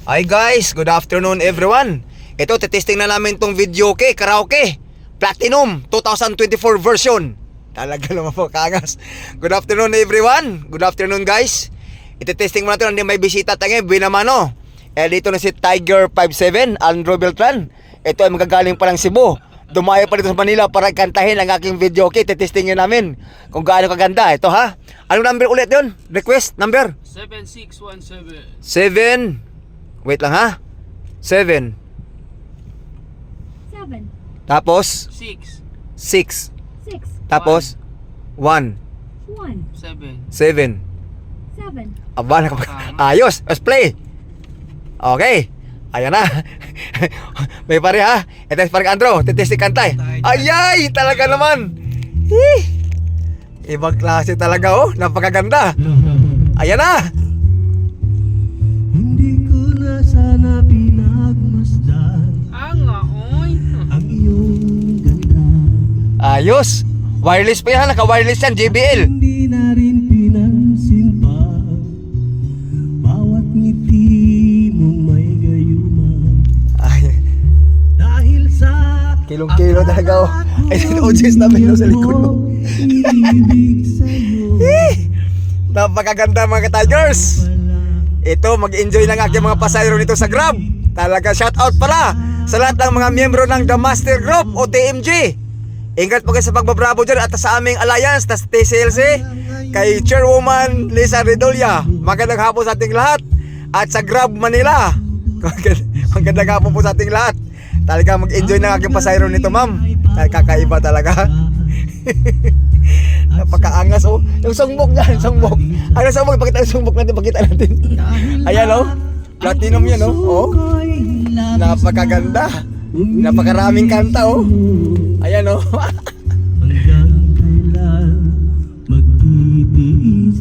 Hi guys, good afternoon everyone. Ito, testing na namin tong video karaoke Platinum 2024 version. Talaga naman po, kangas. Good afternoon everyone. Good afternoon guys. Ito-testing mo natin, hindi may bisita tayo, binamano. Dito na si Tiger 57, Andrew Beltran. Ito ay magagaling pa ng Cebu. Dumayo pa dito sa Manila para kantahin ang aking video testingin namin kung gaano kaganda. Ito ha. Anong number ulit yun? Request number? 7617. 7. Wait lang ha. 7. 7, Tapos 6 6. 6, Tapos 1. 1, 7. 7. 7. Aba, ayos. Let's play. Okay. Ayan na. May pare ha. Ito si pare Andro. Titistik kantay. Ayay, talaga naman. Ibang klase talaga oh. Napakaganda. Ayan na. Hindi ko na sana pinagmasdan Oy. ang iyong ganda. Ayos. Wireless pa yan. Naka-wireless yan. JBL. Hindi na rin pinansin pa bawat ngiti mong may gayuma. Ay, Dahil sa kilong-kilo talaga oh. Ay, audience namin no, sa likod mo. ibig sa'yo Napakaganda mga ka-Tigers. Ito, mag-enjoy lang aking mga pasayro nito sa Grab. Talaga shout out pala sa lahat ng mga miyembro ng The Master Group o TMG. Ingat po kayo sa pagbabravo dyan at sa aming alliance na TCLC kay Chairwoman Lisa Redolia. Magandang hapon sa ating lahat. At sa Grab Manila, magandang hapon po sa ating lahat. Talaga mag-enjoy ng aking pasayro nito ma'am. Kakaiba talaga. Napakaangas oh. Yung sungbok niya, yung sungbok. Ano sungbok? Pakita yung sungbok natin, pakita natin. Ayan oh. Platinum yan oh. Oh. Napakaganda. Napakaraming kanta oh. Ayan oh. hanggang kailan magtitiis